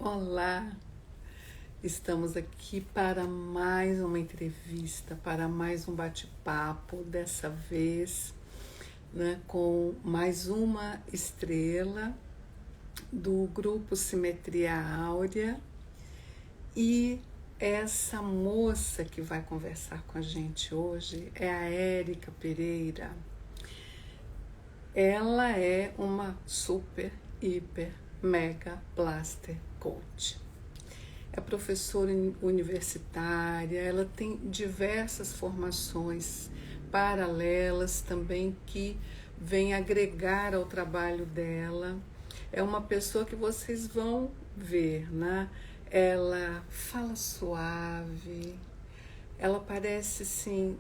Olá, estamos aqui para mais uma entrevista, para mais um bate-papo, dessa vez, né, com mais uma estrela do grupo Simetria Áurea. E essa moça que vai conversar com a gente hoje é a Érica Pereira. Ela é uma super, hiper, mega blaster coach. É professora universitária, ela tem diversas formações paralelas também que vêm agregar ao trabalho dela. É uma pessoa que vocês vão ver, né? Ela fala suave, ela parece assim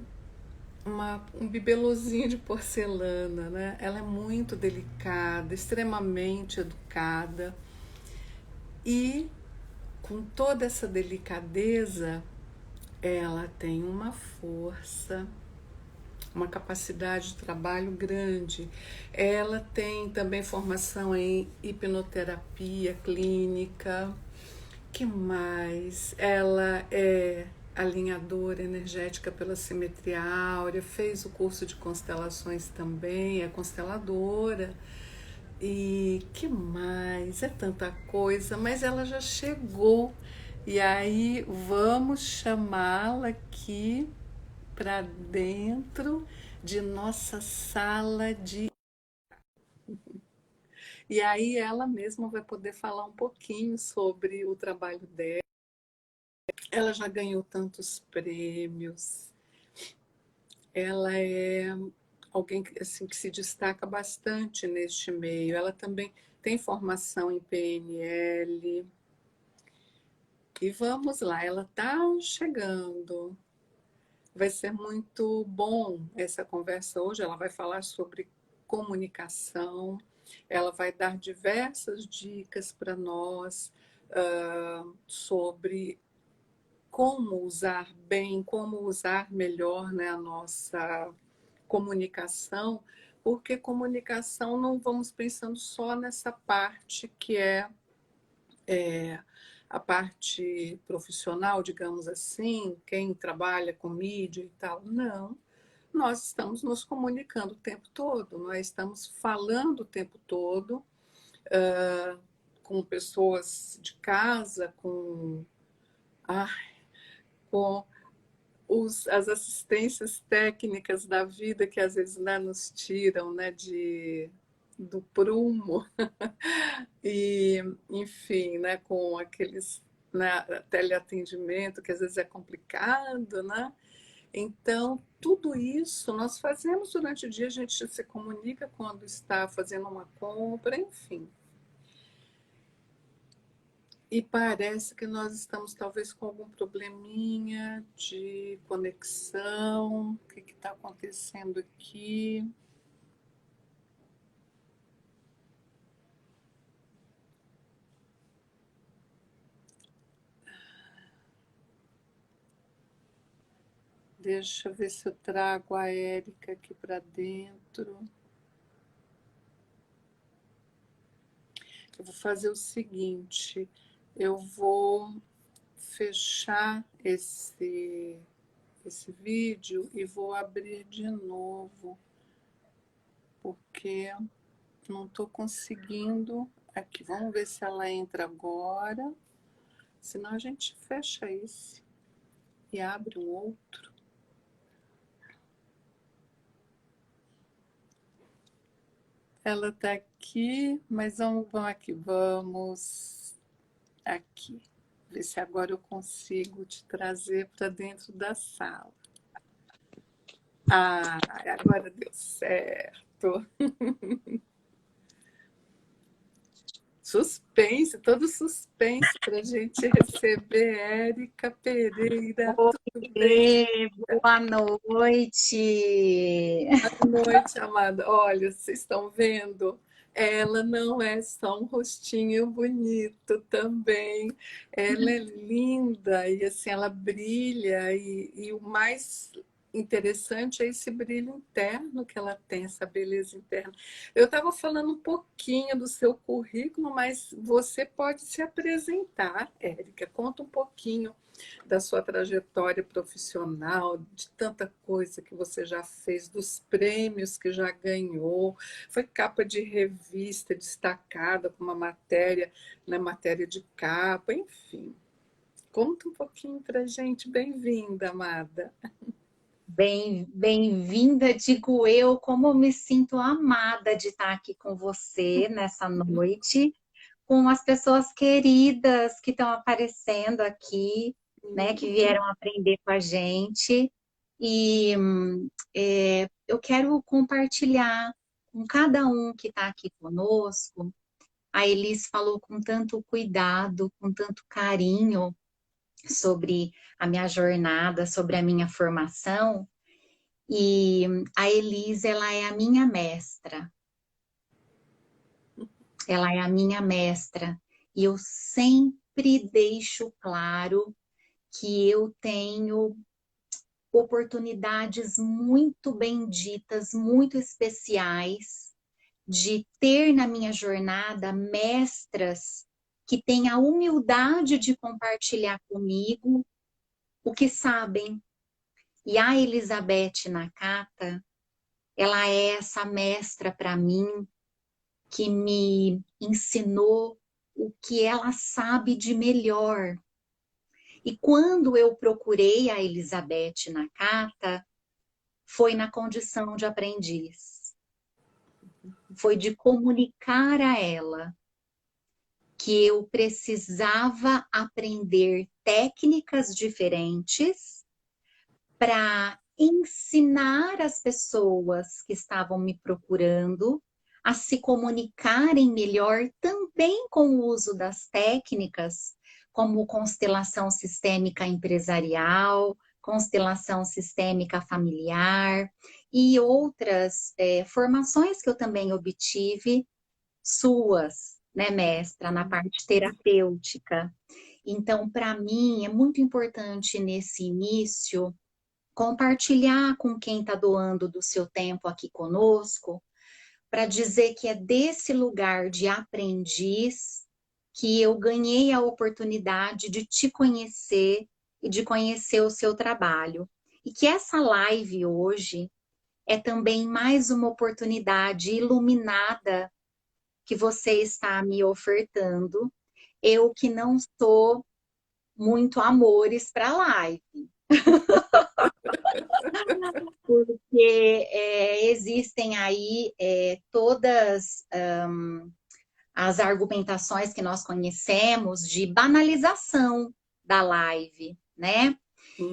um bibelozinho de porcelana, né? Ela é muito delicada, extremamente educada e com toda essa delicadeza, ela tem uma força, uma capacidade de trabalho grande. Ela tem também formação em hipnoterapia clínica. Que mais? Ela é alinhadora energética pela simetria áurea, fez o curso de constelações também, é consteladora. E que mais? É tanta coisa, mas ela já chegou. E aí vamos chamá-la aqui para dentro de nossa sala de. E aí ela mesma vai poder falar um pouquinho sobre o trabalho dela. Ela já ganhou tantos prêmios. Ela é alguém assim, que se destaca bastante neste meio. Ela também tem formação em PNL. E vamos lá, ela está chegando. Vai ser muito bom essa conversa hoje. Ela vai falar sobre comunicação, ela vai dar diversas dicas para nós sobre como usar bem, como usar melhor, né, a nossa comunicação, porque comunicação não vamos pensando só nessa parte que é a parte profissional, digamos assim, quem trabalha com mídia e tal. Não, nós estamos nos comunicando o tempo todo, nós estamos falando o tempo todo com pessoas de casa, ai, com as assistências técnicas da vida que às vezes, né, nos tiram, né, do prumo. E, enfim, né, com aqueles, né, teleatendimento que às vezes é complicado, né? Então, tudo isso nós fazemos durante o dia, a gente se comunica quando está fazendo uma compra, enfim. E parece que nós estamos talvez com algum probleminha de conexão. O que está acontecendo aqui? Deixa eu ver se eu trago a Érica aqui para dentro. Eu vou fazer o seguinte, eu vou fechar esse vídeo e vou abrir de novo, porque não estou conseguindo. Aqui, vamos ver se ela entra agora. Senão a gente fecha esse e abre um outro. Ela está aqui, mas vamos aqui, vamos aqui. Ver se agora eu consigo te trazer para dentro da sala. Ah, agora deu certo. Suspense, todo suspense para a gente receber Érica Pereira. Tudo bem? Oi, boa noite. Boa noite, amada. Olha, vocês estão vendo? Ela não é só um rostinho bonito também. Ela é linda e assim ela brilha e o mais interessante é esse brilho interno que ela tem, essa beleza interna. Eu estava falando um pouquinho do seu currículo, mas você pode se apresentar, Érica. Conta um pouquinho da sua trajetória profissional, de tanta coisa que você já fez, dos prêmios que já ganhou. Foi capa de revista destacada com uma matéria, na matéria de capa, enfim. Conta um pouquinho para gente. Bem-vinda, amada. Bem-vinda, digo eu, como eu me sinto amada de estar aqui com você nessa noite, com as pessoas queridas que estão aparecendo aqui, né, que vieram aprender com a gente. E eu quero compartilhar com cada um que está aqui conosco. A Elis falou com tanto cuidado, com tanto carinho sobre a minha jornada, sobre a minha formação. E a Elis, ela é a minha mestra. Ela é a minha mestra. E eu sempre deixo claro que eu tenho oportunidades muito benditas, muito especiais, de ter na minha jornada mestras que têm a humildade de compartilhar comigo o que sabem. E a Elizabeth Nakata, ela é essa mestra para mim, que me ensinou o que ela sabe de melhor. E quando eu procurei a Elizabeth Nakata, foi na condição de aprendiz. Foi de comunicar a ela que eu precisava aprender técnicas diferentes para ensinar as pessoas que estavam me procurando a se comunicarem melhor também com o uso das técnicas, como constelação sistêmica empresarial, constelação sistêmica familiar e outras formações que eu também obtive suas, né, mestra, na parte terapêutica. Então, para mim, é muito importante nesse início compartilhar com quem está doando do seu tempo aqui conosco, para dizer que é desse lugar de aprendiz que eu ganhei a oportunidade de te conhecer e de conhecer o seu trabalho. E que essa live hoje é também mais uma oportunidade iluminada que você está me ofertando. Eu que não sou muito amores para live. Porque existem aí todas as argumentações que nós conhecemos de banalização da live, né?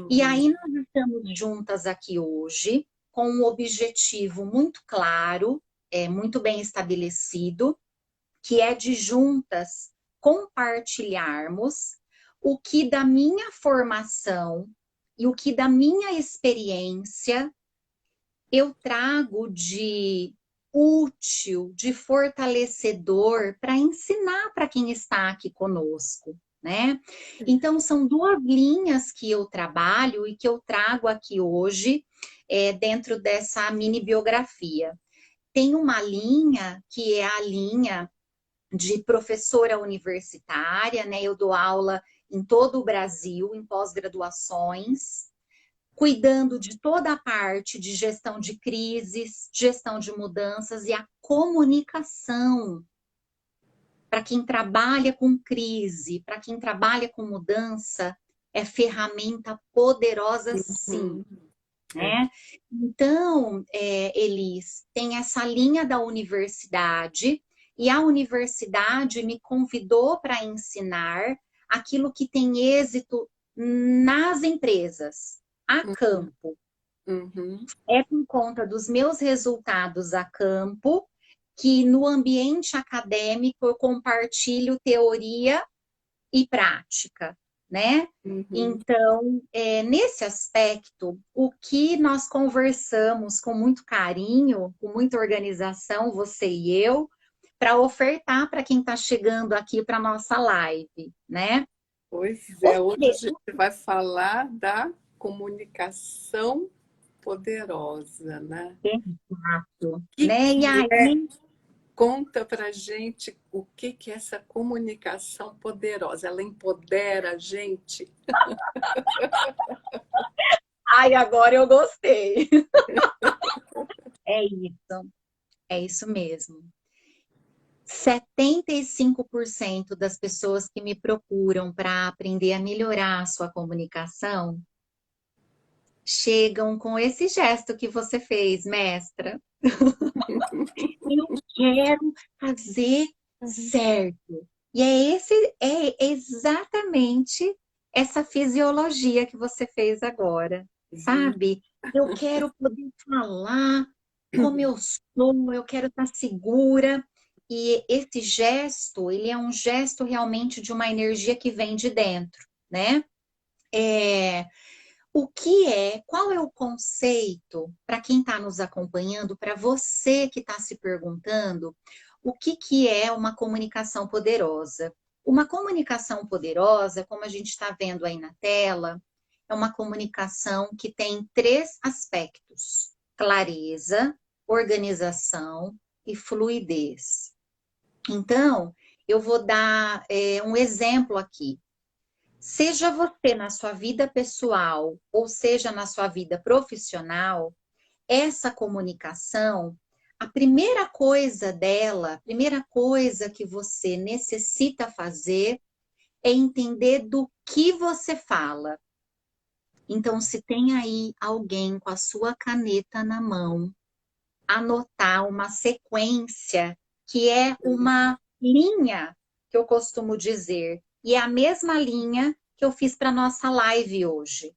E aí nós estamos juntas aqui hoje com um objetivo muito claro, muito bem estabelecido, que é de juntas compartilharmos o que da minha formação e o que da minha experiência eu trago de útil, de fortalecedor para ensinar para quem está aqui conosco, né? Então, são duas linhas que eu trabalho e que eu trago aqui hoje dentro dessa mini biografia. Tem uma linha que é a linha de professora universitária, né? Eu dou aula em todo o Brasil, em pós-graduações, cuidando de toda a parte de gestão de crises, gestão de mudanças e a comunicação. Para quem trabalha com crise, para quem trabalha com mudança, é ferramenta poderosa sim. Né? Então, Elis, tem essa linha da universidade, e a universidade me convidou para ensinar aquilo que tem êxito nas empresas, a campo. É por conta dos meus resultados a campo que no ambiente acadêmico eu compartilho teoria e prática, né? Então, nesse aspecto, o que nós conversamos com muito carinho, com muita organização, você e eu, para ofertar para quem está chegando aqui para a nossa live, né? Pois é, hoje a gente vai falar da comunicação poderosa, né? Exato, Que né? E que é? aí, Conta pra gente o que é essa comunicação poderosa. Ela empodera a gente? ai, agora eu gostei. É isso mesmo. 75% das pessoas que me procuram para aprender a melhorar a sua comunicação chegam com esse gesto que você fez, mestra. Eu quero fazer certo. E é exatamente essa fisiologia que você fez agora, Uhum. sabe? Eu quero poder falar como eu sou, eu quero estar segura. E esse gesto, ele é um gesto realmente de uma energia que vem de dentro, né? É, qual é o conceito, para quem está nos acompanhando, para você que está se perguntando, o que é uma comunicação poderosa? Uma comunicação poderosa, como a gente está vendo aí na tela, é uma comunicação que tem três aspectos: clareza, organização e fluidez. Então, eu vou dar um exemplo aqui. Seja você na sua vida pessoal ou seja na sua vida profissional, essa comunicação, a primeira coisa dela, a primeira coisa que você necessita fazer é entender do que você fala. Então, se tem aí alguém com a sua caneta na mão, anotar uma sequência que é uma linha que eu costumo dizer, e é a mesma linha que eu fiz para nossa live hoje.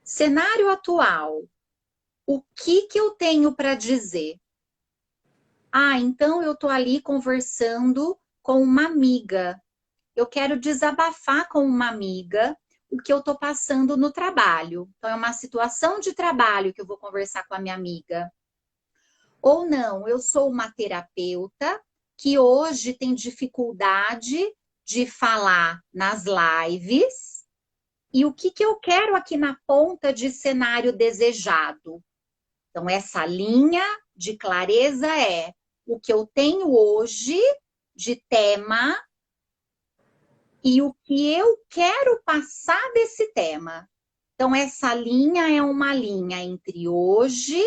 Cenário atual. O que eu tenho para dizer? Ah, então eu estou ali conversando com uma amiga. Eu quero desabafar com uma amiga o que eu estou passando no trabalho. Então, é uma situação de trabalho que eu vou conversar com a minha amiga. Ou não, eu sou uma terapeuta que hoje tem dificuldade de falar nas lives. E o que eu quero aqui na ponta de cenário desejado? Então, essa linha de clareza é o que eu tenho hoje de tema e o que eu quero passar desse tema. Então, essa linha é uma linha entre hoje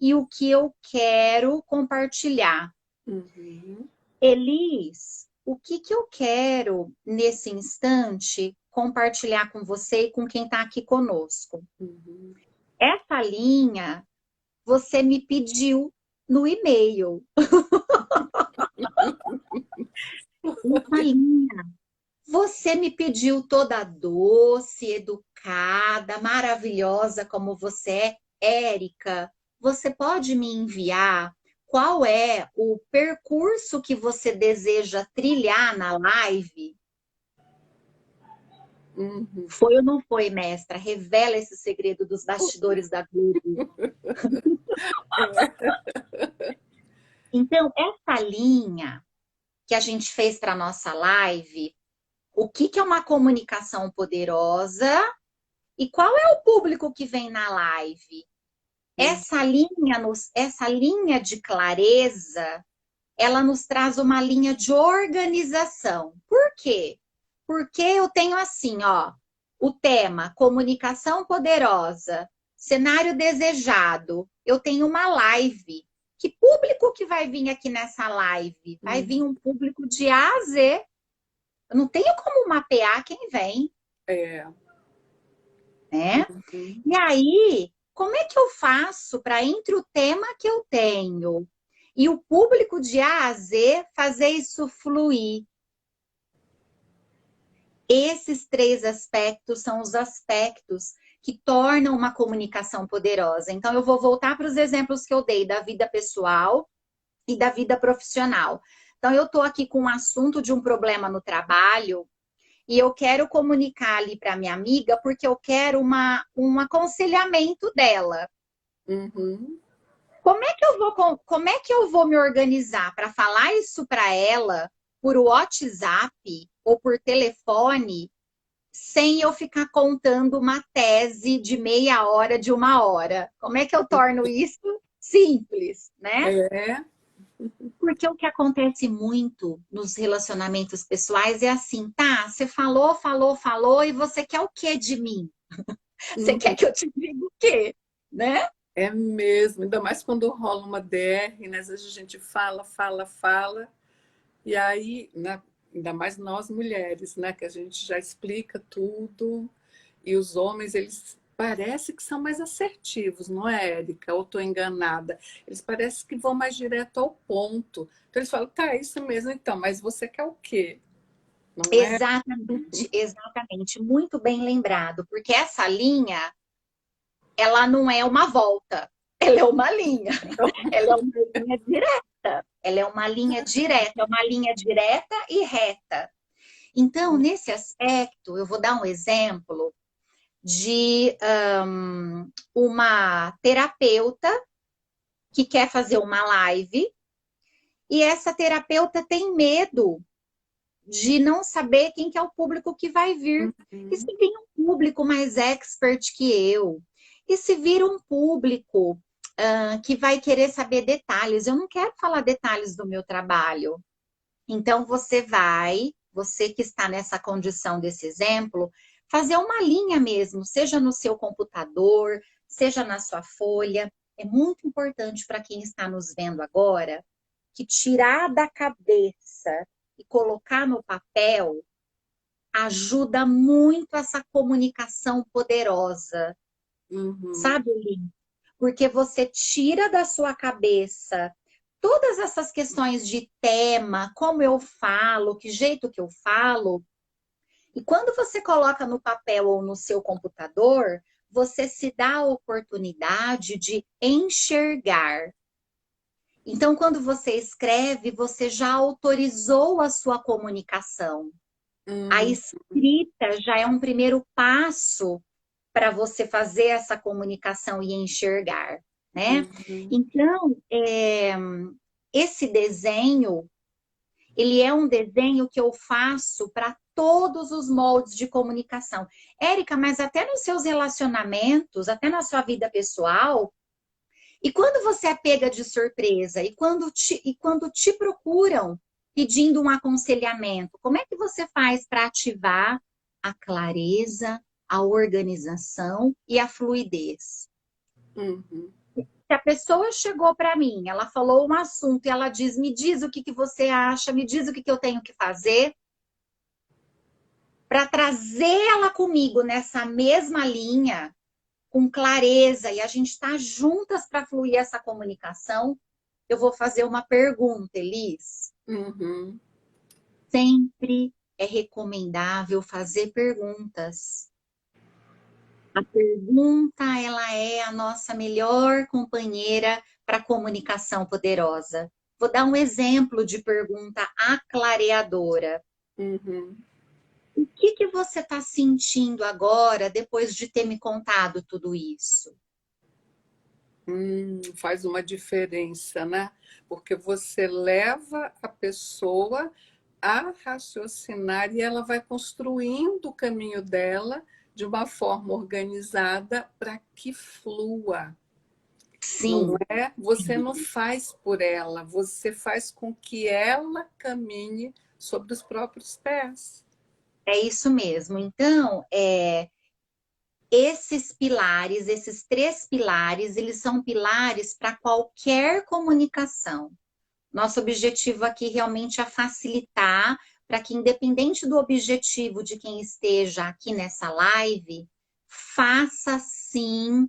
e o que eu quero compartilhar. Uhum. Elis, o que eu quero nesse instante compartilhar com você e com quem está aqui conosco? Uhum. Essa linha você me pediu no e-mail. Essa linha. Você me pediu toda doce, educada, maravilhosa como você é, Érica. Você pode me enviar qual é o percurso que você deseja trilhar na live? Uhum. Foi ou não foi, mestra? Revela esse segredo dos bastidores da Globo. Então, essa linha que a gente fez para nossa live, o que é uma comunicação poderosa e qual é o público que vem na live? Uhum. Essa linha de clareza, ela nos traz uma linha de organização. Por quê? Porque eu tenho assim, ó, o tema comunicação poderosa, cenário desejado. Eu tenho uma live. Que público que vai vir aqui nessa live? Vai vir um público de A a Z. Eu não tenho como mapear quem vem, É. né? Uhum. E aí, como é que eu faço para, entre o tema que eu tenho e o público de A a Z, fazer isso fluir? Esses três aspectos são os aspectos que tornam uma comunicação poderosa. Então, eu vou voltar para os exemplos que eu dei da vida pessoal e da vida profissional. Então, eu estou aqui com um assunto de um problema no trabalho e eu quero comunicar ali para minha amiga porque eu quero um aconselhamento dela. Uhum. Como é que eu vou me organizar para falar isso para ela por WhatsApp ou por telefone sem eu ficar contando uma tese de meia hora, de uma hora. Como é que eu torno isso simples, né? É. Porque o que acontece muito nos relacionamentos pessoais é assim, tá? Você falou, falou, falou, e você quer o quê de mim? Você quer Uhum. que eu te diga o quê? Né? É mesmo, ainda mais quando rola uma DR, né? Às vezes a gente fala, fala, fala, e aí, né, ainda mais nós mulheres, né? Que a gente já explica tudo, e os homens, eles parece que são mais assertivos, não é, Érica? Ou estou enganada? Eles parecem que vão mais direto ao ponto. Então eles falam, tá, é isso mesmo, então, mas você quer o quê? Não é? Exatamente, exatamente. Muito bem lembrado, porque essa linha, ela não é uma volta, ela é uma linha. Ela é uma linha direta. Ela é uma linha direta, é uma linha direta e reta. Então, nesse aspecto, eu vou dar um exemplo de uma terapeuta que quer fazer uma live e essa terapeuta tem medo de não saber quem que é o público que vai vir. E se Uhum. vir um público mais expert que eu? E se vir um público que vai querer saber detalhes? Eu não quero falar detalhes do meu trabalho. Então, você que está nessa condição desse exemplo, fazer uma linha mesmo, seja no seu computador, seja na sua folha. É muito importante para quem está nos vendo agora que tirar da cabeça e colocar no papel ajuda muito essa comunicação poderosa, Uhum. sabe, Lin? Porque você tira da sua cabeça todas essas questões de tema, como eu falo, que jeito que eu falo, e quando você coloca no papel ou no seu computador, você se dá a oportunidade de enxergar. Então, quando você escreve, você já autorizou a sua comunicação. A Uhum. escrita já é um primeiro passo para você fazer essa comunicação e enxergar, né? Uhum. Então, esse desenho, ele é um desenho que eu faço para todos os moldes de comunicação. Érica, mas até nos seus relacionamentos, até na sua vida pessoal, e quando você é pega de surpresa, e quando te procuram pedindo um aconselhamento, como é que você faz para ativar a clareza, a organização e a fluidez? Uhum. Se a pessoa chegou para mim, ela falou um assunto e ela diz: me diz o que que você acha, me diz o que que eu tenho que fazer, para trazê-la comigo nessa mesma linha, com clareza, e a gente está juntas para fluir essa comunicação, eu vou fazer uma pergunta, Elis. Uhum. Sempre é recomendável fazer perguntas. A pergunta, ela é a nossa melhor companheira para comunicação poderosa. Vou dar um exemplo de pergunta aclareadora. Uhum. O que que você está sentindo agora, depois de ter me contado tudo isso? Faz uma diferença, né? Porque você leva a pessoa a raciocinar e ela vai construindo o caminho dela de uma forma organizada para que flua. Não Sim, é? Você não faz por ela, você faz com que ela caminhe sobre os próprios pés. é isso mesmo. Então, esses pilares, esses três pilares, eles são pilares para qualquer comunicação. Nosso objetivo aqui realmente é facilitar para que, independente do objetivo de quem esteja aqui nessa live, faça sim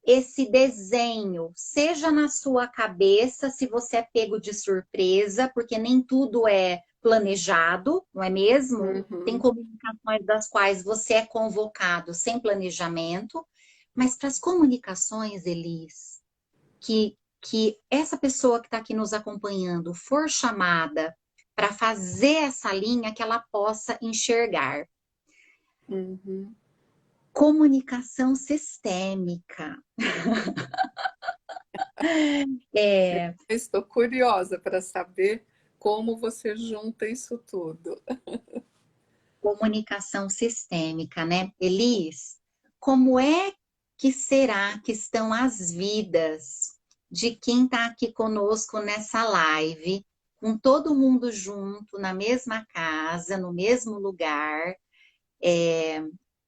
esse desenho, seja na sua cabeça, se você é pego de surpresa, porque nem tudo é planejado, não é mesmo? Tem Uhum. comunicações das quais você é convocado sem planejamento, mas para as comunicações, Elis, que essa pessoa que está aqui nos acompanhando for chamada para fazer essa linha, que ela possa enxergar. Uhum. Comunicação sistêmica. É, Estou curiosa para saber como você junta isso tudo. Comunicação sistêmica, né? Elis, como é que será que estão as vidas de quem está aqui conosco nessa live, com todo mundo junto, na mesma casa, no mesmo lugar,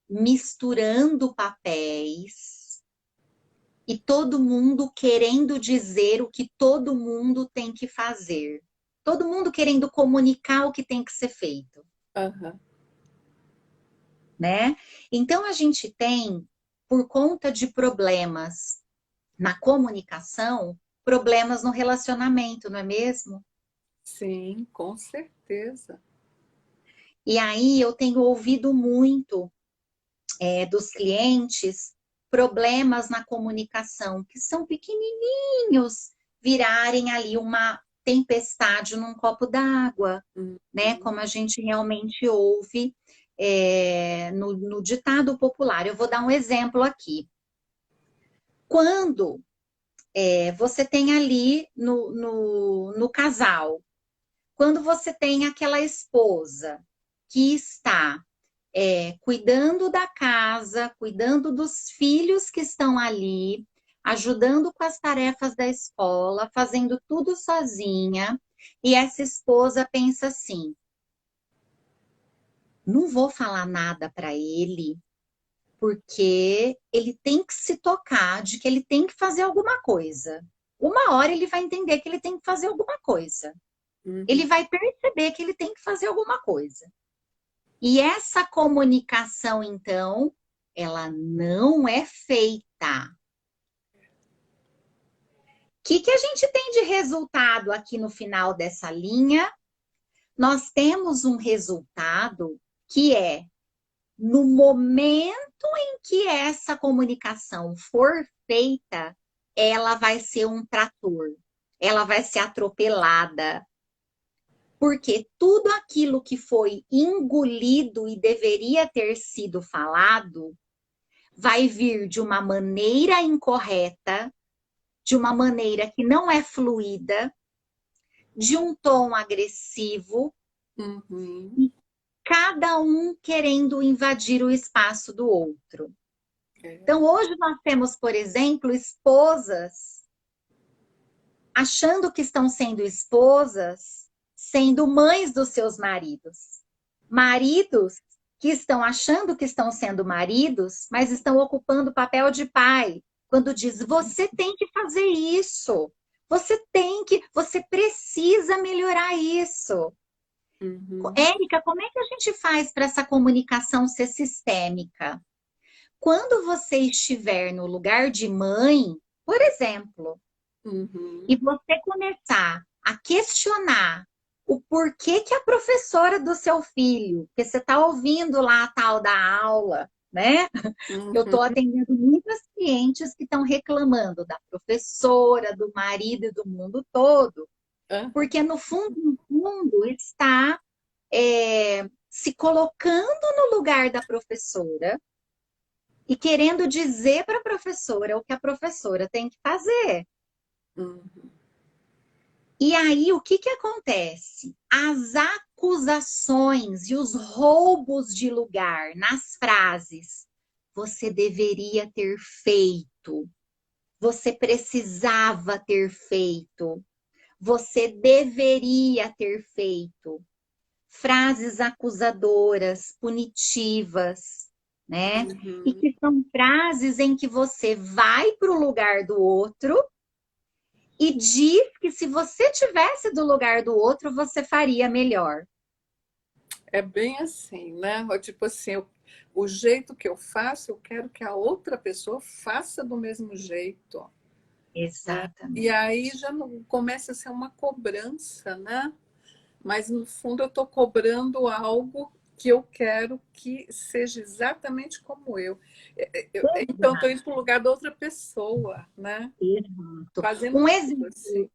misturando papéis e todo mundo querendo dizer o que todo mundo tem que fazer. Todo mundo querendo comunicar o que tem que ser feito. Aham. Né? Então a gente tem, por conta de problemas na comunicação, problemas no relacionamento, não é mesmo? Sim, com certeza. E aí eu tenho ouvido muito dos clientes problemas na comunicação, que são pequenininhos, virarem ali uma tempestade num copo d'água, né? Como a gente realmente ouve no ditado popular. Eu vou dar um exemplo aqui. Quando você tem ali no casal, quando você tem aquela esposa que está cuidando da casa, cuidando dos filhos que estão ali, ajudando com as tarefas da escola, fazendo tudo sozinha, e essa esposa pensa assim: não vou falar nada para ele, porque ele tem que se tocar de que ele tem que fazer alguma coisa. Uma hora ele vai entender que ele tem que fazer alguma coisa. Ele Uhum. vai perceber que ele tem que fazer alguma coisa. E essa comunicação, então, ela não é feita. O que a gente tem de resultado aqui no final dessa linha? Nós temos um resultado que é, no momento em que essa comunicação for feita, ela vai ser um trator, ela vai ser atropelada. Porque tudo aquilo que foi engolido e deveria ter sido falado vai vir de uma maneira incorreta, de uma maneira que não é fluida, de um tom agressivo, Uhum. e cada um querendo invadir o espaço do outro. É. Então, hoje nós temos, por exemplo, esposas achando que estão sendo esposas, sendo mães dos seus maridos. Maridos que estão achando que estão sendo maridos, mas estão ocupando o papel de pai. Quando diz, você tem que fazer isso. Você precisa melhorar isso. Uhum. Érica, como é que a gente faz para essa comunicação ser sistêmica? Quando você estiver no lugar de mãe, por exemplo, e Uhum. você começar a questionar o porquê que a professora do seu filho, que você está ouvindo lá a tal da aula, né? Eu estou Uhum. atendendo muitas clientes que estão reclamando da professora, do marido e do mundo todo, Aham. porque no fundo, está se colocando no lugar da professora e querendo dizer para a professora o que a professora tem que fazer. Uhum. E aí, o que acontece? As acusações e os roubos de lugar nas frases. Você deveria ter feito. Você precisava ter feito. Você deveria ter feito. Frases acusadoras, punitivas, né? E Uhum. que são frases em que você vai para o lugar do outro e diz que se você tivesse do lugar do outro, você faria melhor. É bem assim, né? Tipo assim, o jeito que eu faço, eu quero que a outra pessoa faça do mesmo jeito, né? E Exatamente. aí já não começa a ser uma cobrança, né? Mas no fundo eu estou cobrando algo que eu quero que seja exatamente como eu. Então estou indo para o lugar da outra pessoa, né? Exato. Fazendo tudo assim.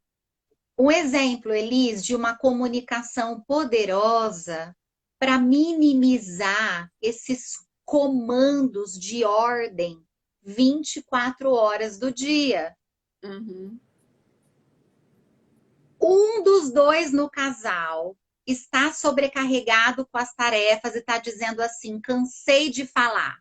Um exemplo, Elis, de uma comunicação poderosa para minimizar esses comandos de ordem 24 horas do dia. Uhum. Um dos dois no casal está sobrecarregado com as tarefas e está dizendo assim, cansei de falar.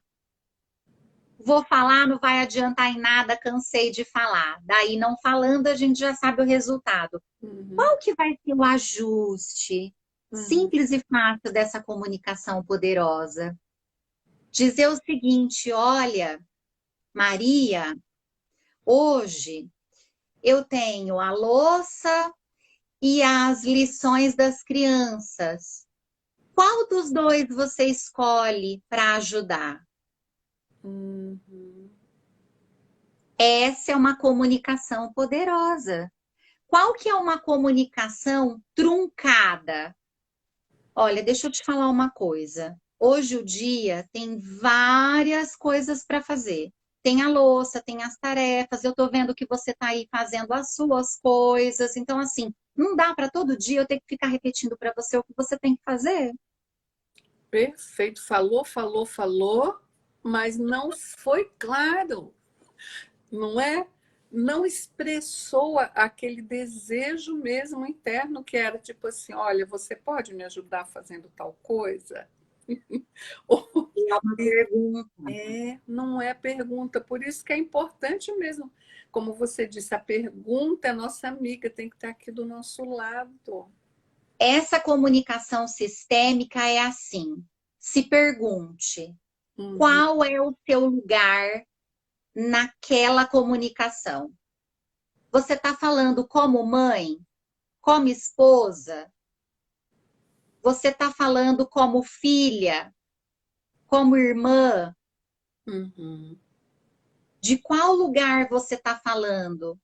Vou falar, não vai adiantar em nada, cansei de falar. Daí, não falando, a gente já sabe o resultado. Uhum. Qual que vai ser o ajuste Uhum. simples e fácil dessa comunicação poderosa? Dizer o seguinte, olha, Maria, hoje eu tenho a louça e as lições das crianças. Qual dos dois você escolhe para ajudar? Uhum. Essa é uma comunicação poderosa. Qual que é uma comunicação truncada? Olha, deixa eu te falar uma coisa. Hoje o dia tem várias coisas para fazer. Tem a louça, tem as tarefas, eu estou vendo que você está aí fazendo as suas coisas. Então, assim, não dá para todo dia eu ter que ficar repetindo para você o que você tem que fazer. Perfeito. Falou, falou, falou, mas não foi claro, não é? Não expressou aquele desejo mesmo interno que era tipo assim, olha, você pode me ajudar fazendo tal coisa? Ou- É uma pergunta. não é pergunta, por isso que é importante mesmo. Como você disse, a pergunta é nossa amiga, tem que estar aqui do nosso lado. Essa comunicação sistêmica é assim. Se pergunte, Uhum, qual é o seu lugar naquela comunicação? Você está falando como mãe, como esposa? Você está falando como filha, como irmã? uhum, De qual lugar você está falando?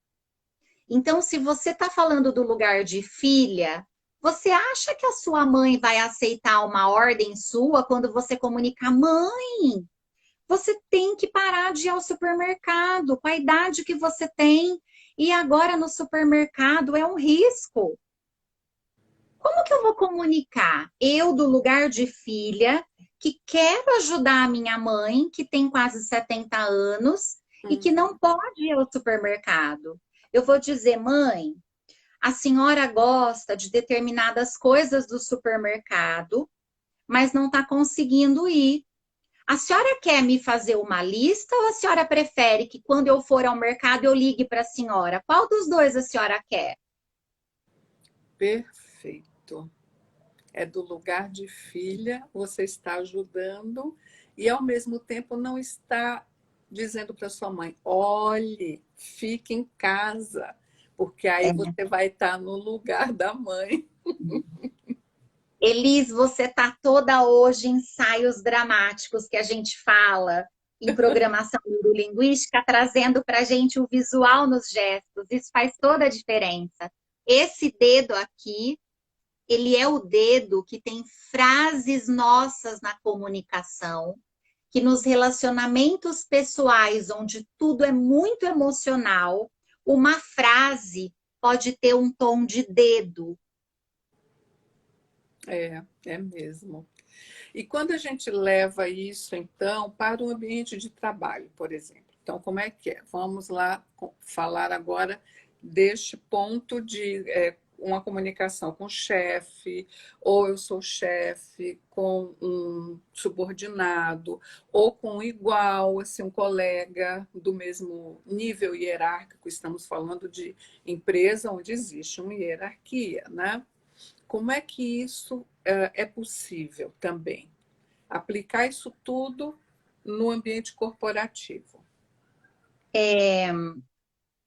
Então, se você está falando do lugar de filha, você acha que a sua mãe vai aceitar uma ordem sua quando você comunicar, mãe, você tem que parar de ir ao supermercado com a idade que você tem. E agora no supermercado é um risco. Como que eu vou comunicar? Eu, do lugar de filha, que quero ajudar a minha mãe, que tem quase 70 anos e que uhum. não pode ir ao supermercado. Eu vou dizer, mãe, a senhora gosta de determinadas coisas do supermercado, mas não está conseguindo ir. A senhora quer me fazer uma lista ou a senhora prefere que quando eu for ao mercado eu ligue para a senhora? Qual dos dois a senhora quer? Perfeito. É do lugar de filha, você está ajudando e ao mesmo tempo não está dizendo para sua mãe, olhe, fique em casa, porque aí É. você vai estar no lugar da mãe. Elis, você tá toda hoje em ensaios dramáticos que a gente fala em programação neurolinguística, trazendo para a gente o visual nos gestos. Isso faz toda a diferença. Esse dedo aqui, ele é o dedo que tem frases nossas na comunicação, que nos relacionamentos pessoais, onde tudo é muito emocional, uma frase pode ter um tom de dedo. É mesmo. E quando a gente leva isso, então, para o ambiente de trabalho, por exemplo. Então, como é que é? Vamos lá falar agora deste ponto de uma comunicação com o chefe, ou eu sou chefe com um subordinado, ou com um igual, assim, um colega do mesmo nível hierárquico. Estamos falando de empresa onde existe uma hierarquia, né? Como é que isso é possível também? Aplicar isso tudo no ambiente corporativo.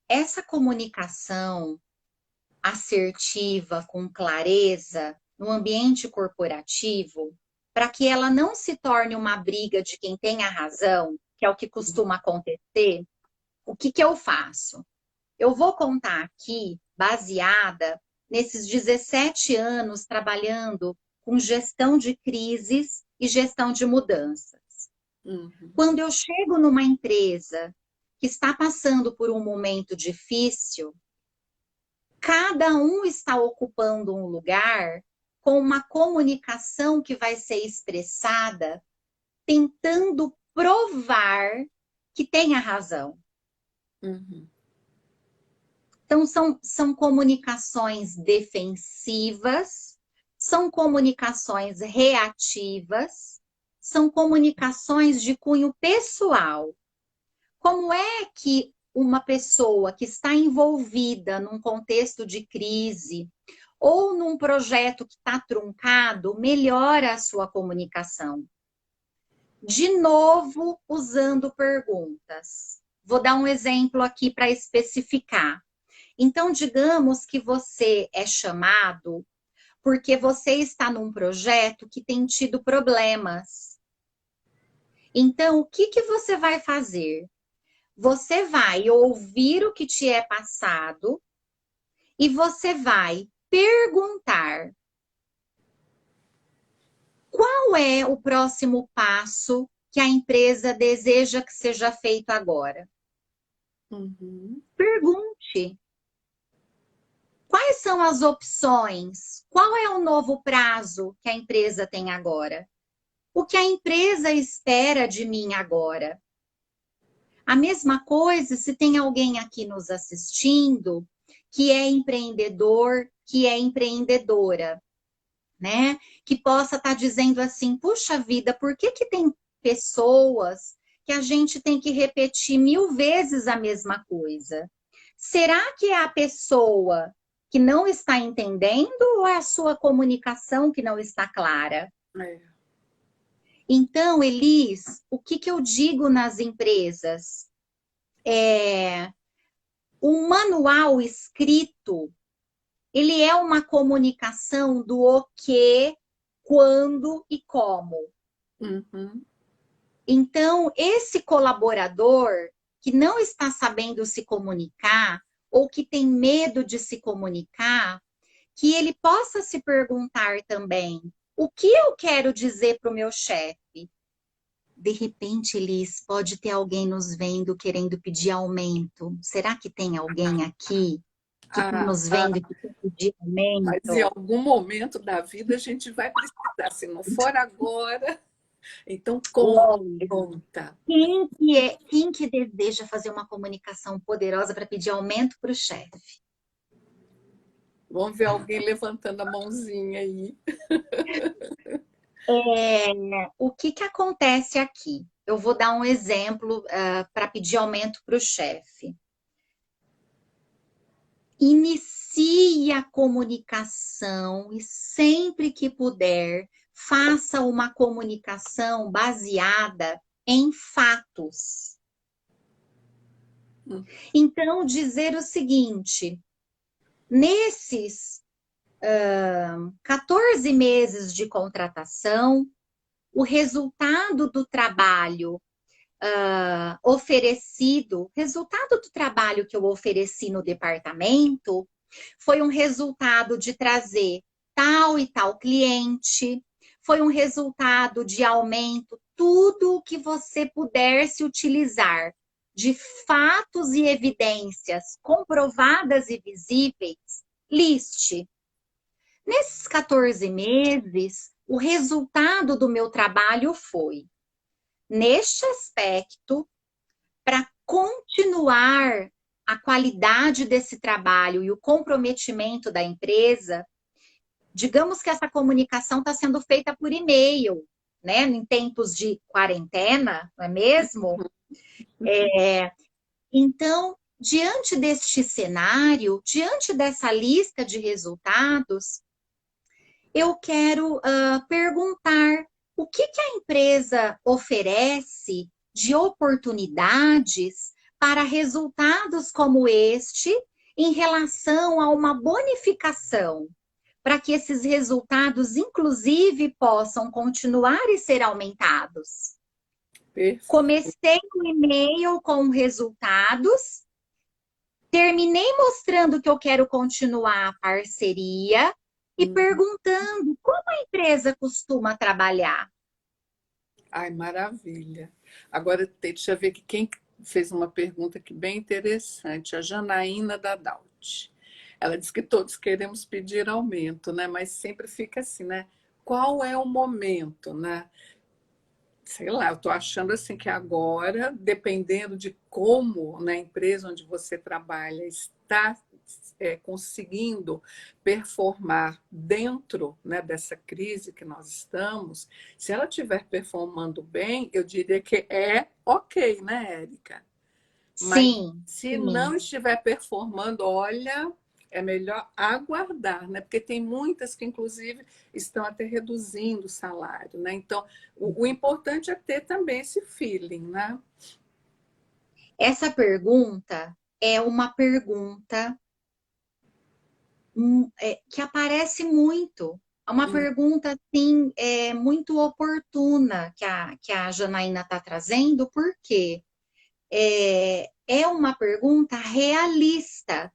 Essa comunicação assertiva, com clareza, no ambiente corporativo, para que ela não se torne uma briga de quem tem a razão, que é o que costuma acontecer, o que que eu faço? Eu vou contar aqui, baseada nesses 17 anos trabalhando com gestão de crises e gestão de mudanças. Uhum, Quando eu chego numa empresa que está passando por um momento difícil, cada um está ocupando um lugar com uma comunicação que vai ser expressada, tentando provar que tem a razão. uhum, Então, são comunicações defensivas, são comunicações reativas, são comunicações de cunho pessoal. Como é que uma pessoa que está envolvida num contexto de crise ou num projeto que está truncado melhora a sua comunicação? De novo, usando perguntas. Vou dar um exemplo aqui para especificar. Então, digamos que você é chamado porque você está num projeto que tem tido problemas. Então, o que você vai fazer? Você vai ouvir o que te é passado e você vai perguntar: qual é o próximo passo que a empresa deseja que seja feito agora? Uhum. Pergunte. Quais são as opções? Qual é o novo prazo que a empresa tem agora? O que a empresa espera de mim agora? A mesma coisa se tem alguém aqui nos assistindo que é empreendedor, que é empreendedora, né? Que possa estar dizendo assim: puxa vida, por que tem pessoas que a gente tem que repetir 1000 vezes a mesma coisa? Será que é a pessoa que não está entendendo ou é a sua comunicação que não está clara? É. Então, Elis, o que eu digo nas empresas? O manual escrito, ele é uma comunicação do o que, quando e como. Uhum. Então, esse colaborador que não está sabendo se comunicar ou que tem medo de se comunicar, que ele possa se perguntar também: o que eu quero dizer para o meu chefe? De repente, Elis, pode ter alguém nos vendo querendo pedir aumento. Será que tem alguém aqui que está Ah, nos vendo que quer pedir mas em aumento? algum momento da vida a gente vai precisar. Se não for agora, então Olha, conta. quem que deseja fazer uma comunicação poderosa para pedir aumento para o chefe? Vamos ver alguém levantando a mãozinha aí. O que acontece aqui? Eu vou dar um exemplo para pedir aumento para o chefe. Inicie a comunicação e sempre que puder, faça uma comunicação baseada em fatos. Então, dizer o seguinte: nesses 14 meses de contratação, o resultado do trabalho oferecido, resultado do trabalho que eu ofereci no departamento, foi um resultado de trazer tal e tal cliente, foi um resultado de aumento, tudo o que você pudesse utilizar de fatos e evidências comprovadas e visíveis, liste. Nesses 14 meses, o resultado do meu trabalho foi, neste aspecto, para continuar a qualidade desse trabalho e o comprometimento da empresa, digamos que essa comunicação está sendo feita por e-mail, né? Em tempos de quarentena, não é mesmo? Então, diante deste cenário, diante dessa lista de resultados, eu quero perguntar o que a empresa oferece de oportunidades para resultados como este em relação a uma bonificação, para que esses resultados, inclusive, possam continuar e ser aumentados. Perfeito. Comecei o e-mail com resultados, terminei mostrando que eu quero continuar a parceria e perguntando como a empresa costuma trabalhar. Ai, maravilha. Agora, deixa eu ver que quem fez uma pergunta aqui bem interessante, a Janaína Dadalt. Ela diz que todos queremos pedir aumento, né? Mas sempre fica assim, né? Qual é o momento, né? Sei lá, eu estou achando assim que agora, dependendo de como na empresa onde você trabalha está conseguindo performar dentro, né, dessa crise que nós estamos, se ela estiver performando bem, eu diria que é ok, né, Érica? Mas Sim, se não sim. estiver performando, olha, é melhor aguardar, né? Porque tem muitas que, inclusive, estão até reduzindo o salário, né? Então, o importante é ter também esse feeling, né? Essa pergunta é uma pergunta que aparece muito. É uma Hum, pergunta, assim, muito oportuna que a Janaína está trazendo, porque é uma pergunta realista.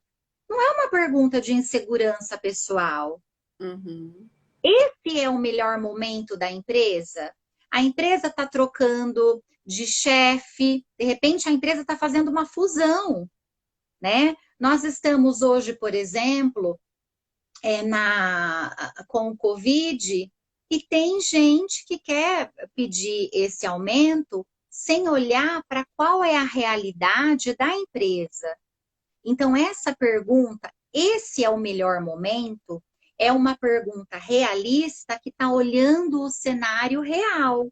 Não é uma pergunta de insegurança pessoal. uhum, Esse é o melhor momento da empresa? A empresa está trocando de chefe, de repente a empresa está fazendo uma fusão, né? Nós estamos hoje, por exemplo, com o Covid, e tem gente que quer pedir esse aumento sem olhar para qual é a realidade da empresa. Então, essa pergunta, esse é o melhor momento, é uma pergunta realista que está olhando o cenário real,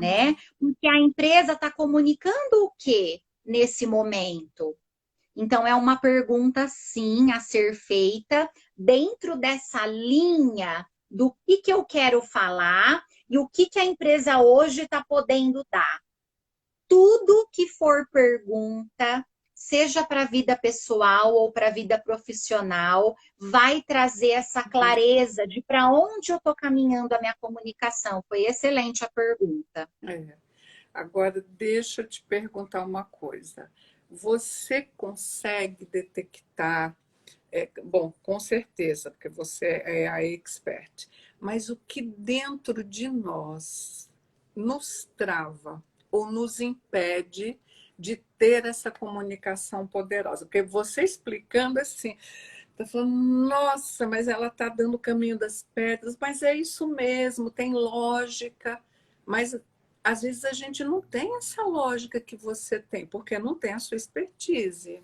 né? uhum, Porque a empresa está comunicando o que nesse momento? Então, é uma pergunta, sim, a ser feita dentro dessa linha do que eu quero falar e o que a empresa hoje está podendo dar. Tudo que for pergunta, seja para a vida pessoal ou para a vida profissional, vai trazer essa clareza de para onde eu estou caminhando a minha comunicação. Foi excelente a pergunta. é. Agora, deixa eu te perguntar uma coisa. Você consegue detectar, bom, com certeza, porque você é a expert, mas o que dentro de nós nos trava ou nos impede de ter essa comunicação poderosa? Porque você explicando assim, está falando, nossa, mas ela está dando o caminho das pedras, mas é isso mesmo, tem lógica, mas às vezes a gente não tem essa lógica que você tem, porque não tem a sua expertise.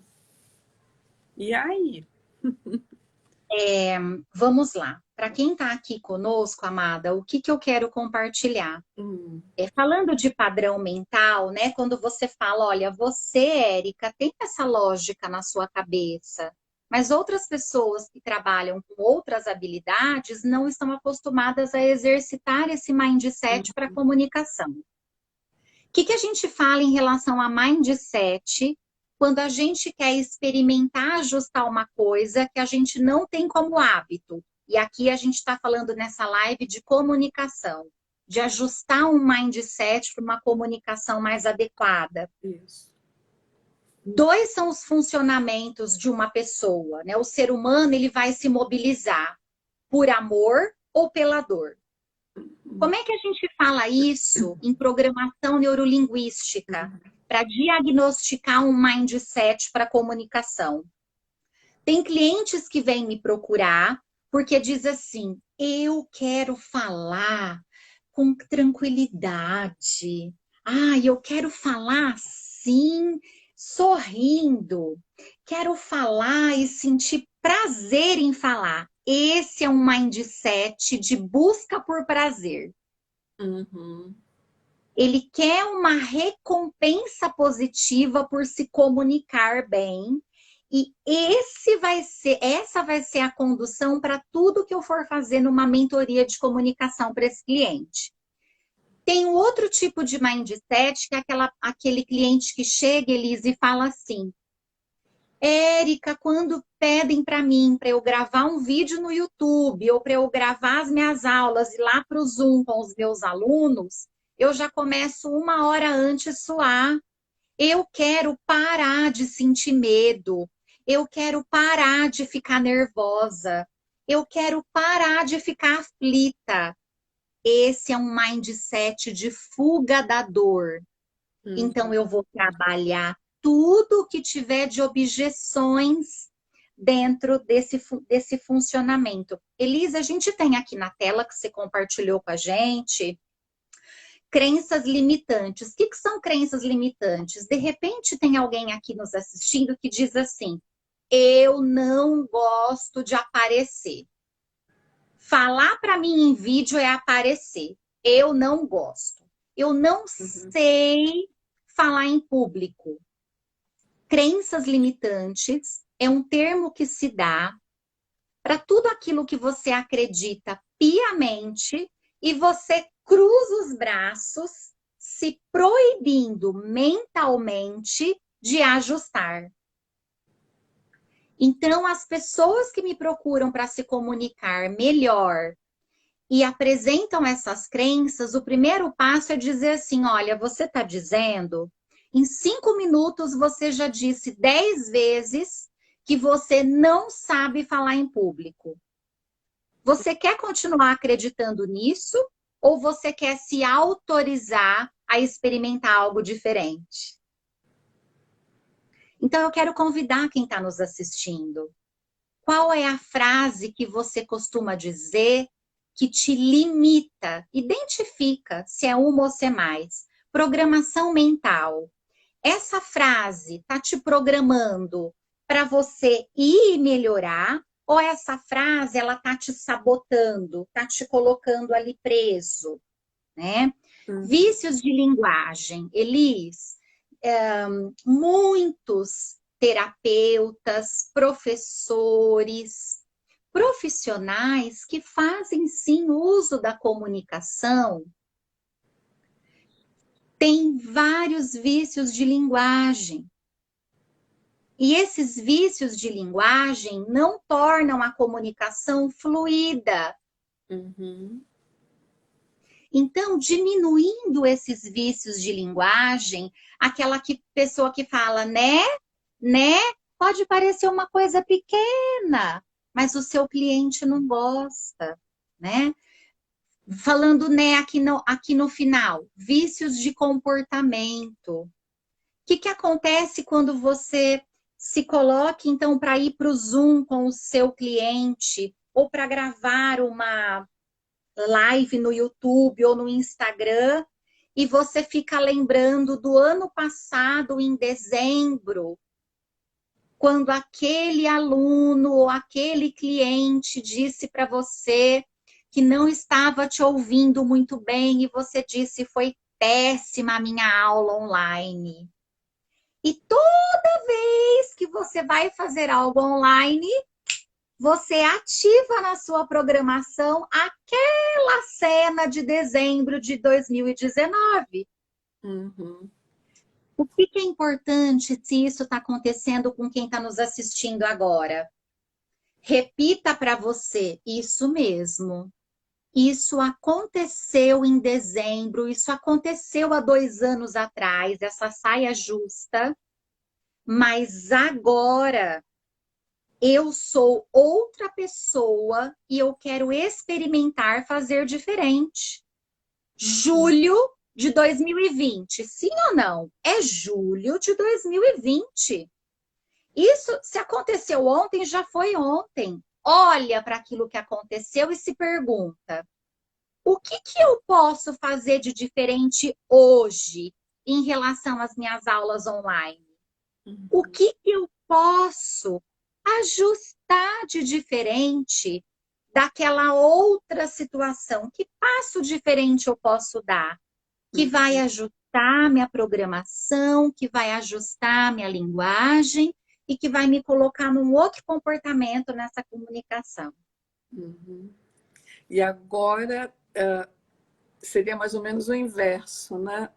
E aí? Vamos lá. Para quem está aqui conosco, amada, o que eu quero compartilhar? Hum, Falando de padrão mental, né? Quando você fala, olha, você, Érica, tem essa lógica na sua cabeça, mas outras pessoas que trabalham com outras habilidades não estão acostumadas a exercitar esse mindset para comunicação. O que a gente fala em relação a mindset quando a gente quer experimentar ajustar uma coisa que a gente não tem como hábito? E aqui a gente está falando nessa live de comunicação, de ajustar um mindset para uma comunicação mais adequada. isso. Dois são os funcionamentos de uma pessoa, né? O ser humano ele vai se mobilizar por amor ou pela dor. Como é que a gente fala isso em programação neurolinguística para diagnosticar um mindset para comunicação? Tem clientes que vêm me procurar porque diz assim: eu quero falar com tranquilidade. Eu quero falar assim, sorrindo. Quero falar e sentir prazer em falar. Esse é um mindset de busca por prazer. Uhum, Ele quer uma recompensa positiva por se comunicar bem. E essa vai ser a condução para tudo que eu for fazer numa mentoria de comunicação para esse cliente. Tem um outro tipo de mindset, que é aquele cliente que chega, Elise, e fala assim: Érica, quando pedem para mim para eu gravar um vídeo no YouTube ou para eu gravar as minhas aulas e lá para o Zoom com os meus alunos, eu já começo uma hora antes a suar. Eu quero parar de sentir medo. Eu quero parar de ficar nervosa. Eu quero parar de ficar aflita. Esse é um mindset de fuga da dor. Então, uhum. eu vou trabalhar tudo que tiver de objeções dentro desse funcionamento. Elisa, a gente tem aqui na tela que você compartilhou com a gente crenças limitantes. O que são crenças limitantes? De repente, tem alguém aqui nos assistindo que diz assim: eu não gosto de aparecer. Falar para mim em vídeo é aparecer. Eu não gosto. Eu não sei falar em público. Crenças limitantes é um termo que se dá para tudo aquilo que você acredita piamente e você cruza os braços, se proibindo mentalmente de ajustar. Então, as pessoas que me procuram para se comunicar melhor e apresentam essas crenças, o primeiro passo é dizer assim, olha, você está dizendo, em 5 minutos você já disse 10 vezes que você não sabe falar em público. Você quer continuar acreditando nisso ou você quer se autorizar a experimentar algo diferente? Então, eu quero convidar quem está nos assistindo. Qual é a frase que você costuma dizer que te limita? Identifica se é uma ou se é mais. Programação mental. Essa frase está te programando para você ir melhorar ou essa frase ela está te sabotando, está te colocando ali preso, né? Vícios de linguagem. Elis, muitos terapeutas, professores, profissionais que fazem sim uso da comunicação têm vários vícios de linguagem. E esses vícios de linguagem não tornam a comunicação fluida. Então, diminuindo esses vícios de linguagem, aquela pessoa que fala, né, pode parecer uma coisa pequena, mas o seu cliente não gosta, né? Falando né aqui no final, vícios de comportamento. O que acontece quando você se coloca, então, para ir para o Zoom com o seu cliente ou para gravar uma live no YouTube ou no Instagram e você fica lembrando do ano passado, em dezembro, quando aquele aluno ou aquele cliente disse para você que não estava te ouvindo muito bem e você disse foi péssima a minha aula online. E toda vez que você vai fazer algo online, você ativa na sua programação aquela cena de dezembro de 2019. O que é importante se isso está acontecendo com quem está nos assistindo agora? Repita para você, isso mesmo. Isso aconteceu em dezembro, isso aconteceu há 2 anos atrás, essa saia justa, mas agora eu sou outra pessoa e eu quero experimentar fazer diferente. Julho de 2020, sim ou não? É julho de 2020. Isso, se aconteceu ontem, já foi ontem. Olha para aquilo que aconteceu e se pergunta: o que eu posso fazer de diferente hoje em relação às minhas aulas online? O que eu posso ajustar de diferente daquela outra situação? Que passo diferente eu posso dar? Que vai ajustar minha programação, que vai ajustar minha linguagem e que vai me colocar num outro comportamento nessa comunicação. E agora seria mais ou menos o inverso, né?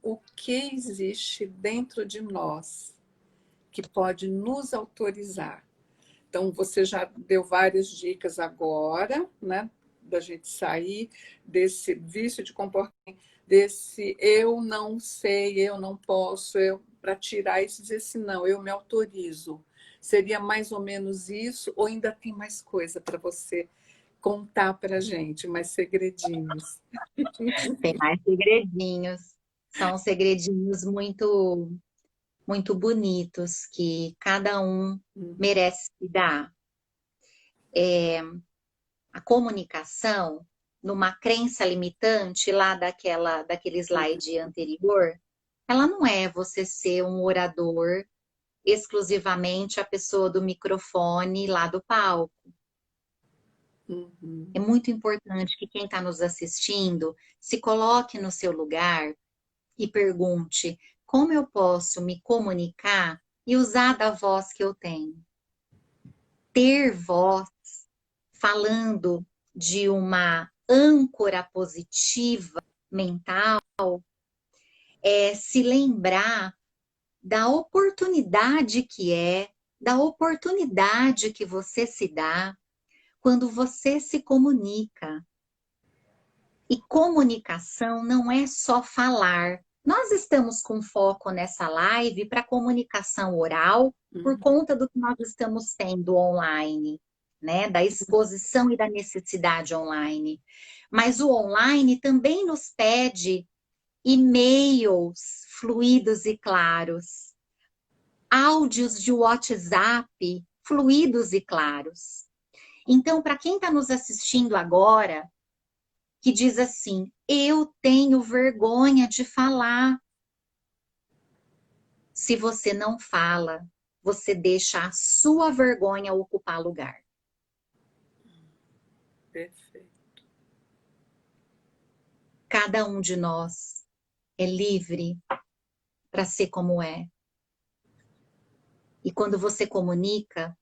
O que existe dentro de nós que pode nos autorizar? Então, você já deu várias dicas agora, né? Da gente sair desse vício de comportamento, desse eu não sei, eu não posso, para tirar isso e dizer assim, não, eu me autorizo. Seria mais ou menos isso, ou ainda tem mais coisa para você contar para a gente, mais segredinhos? Tem mais segredinhos. São segredinhos muito, muito bonitos que cada um merece se dar. A comunicação, numa crença limitante lá daquele slide anterior, ela não é você ser um orador exclusivamente a pessoa do microfone lá do palco. É muito importante que quem está nos assistindo se coloque no seu lugar e pergunte como eu posso me comunicar e usar da voz que eu tenho. Ter voz, falando de uma âncora positiva mental, é se lembrar da oportunidade que é, da oportunidade que você se dá quando você se comunica. E comunicação não é só falar. Nós estamos com foco nessa live para comunicação oral, por conta do que nós estamos tendo online, né? Da exposição e da necessidade online. Mas o online também nos pede e-mails fluidos e claros, áudios de WhatsApp fluidos e claros. Então, para quem está nos assistindo agora, que diz assim: eu tenho vergonha de falar. Se você não fala, você deixa a sua vergonha ocupar lugar. Perfeito. Cada um de nós é livre para ser como é. E quando você comunica,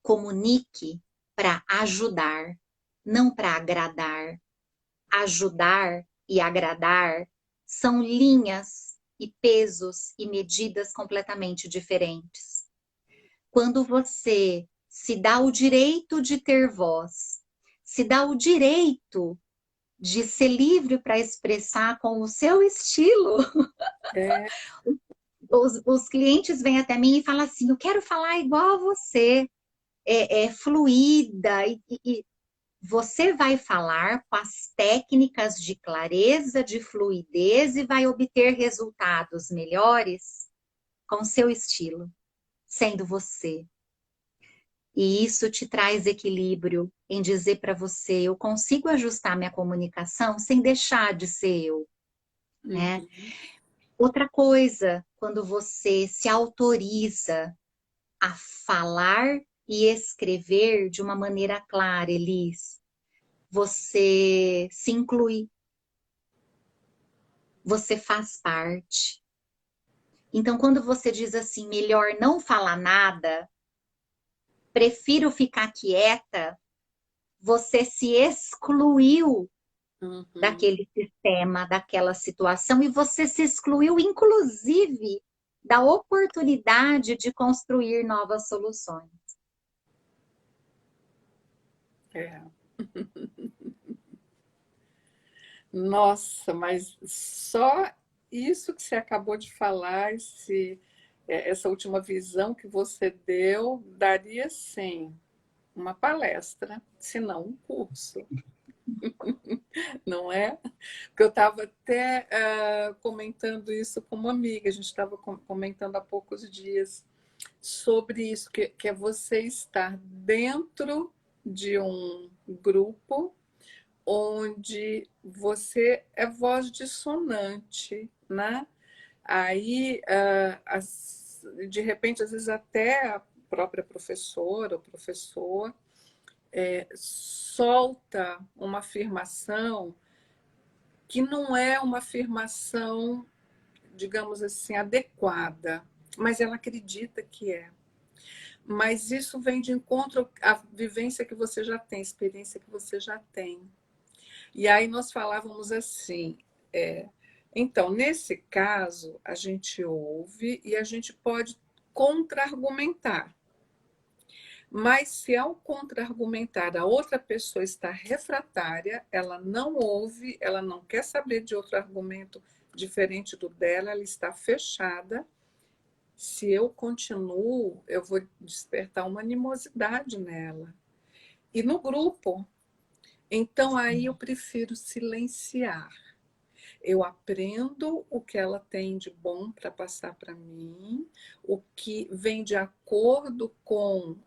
comunique para ajudar, não para agradar. Ajudar e agradar são linhas e pesos e medidas completamente diferentes. Quando você se dá o direito de ter voz, se dá o direito de ser livre para expressar com o seu estilo. É. Os clientes vêm até mim e falam assim: eu quero falar igual a você, fluida, e você vai falar com as técnicas de clareza, de fluidez e vai obter resultados melhores com seu estilo, sendo você. E isso te traz equilíbrio em dizer para você: eu consigo ajustar minha comunicação sem deixar de ser eu, né? Outra coisa, quando você se autoriza a falar e escrever de uma maneira clara, Elis, você se inclui, você faz parte. Então, quando você diz assim, melhor não falar nada, prefiro ficar quieta, você se excluiu daquele sistema, daquela situação, e você se excluiu, inclusive, da oportunidade de construir novas soluções. É. Nossa, mas só isso que você acabou de falar, essa última visão que você deu, daria sim uma palestra, se não um curso, não é? Porque eu estava até comentando isso com uma amiga, a gente estava comentando há poucos dias sobre isso, que é você estar dentro de um grupo onde você é voz dissonante, né? Aí, de repente, às vezes até a própria professora ou professor solta uma afirmação que não é uma afirmação, digamos assim, adequada, mas ela acredita que é. Mas isso vem de encontro à vivência que você já tem, a experiência que você já tem. E aí nós falávamos assim, então, nesse caso, a gente ouve e a gente pode contra-argumentar. Mas se ao contra-argumentar a outra pessoa está refratária, ela não ouve, ela não quer saber de outro argumento diferente do dela, ela está fechada. Se eu continuo, eu vou despertar uma animosidade nela. E no grupo, então aí eu prefiro silenciar. Eu aprendo o que ela tem de bom para passar para mim, o que vem de acordo com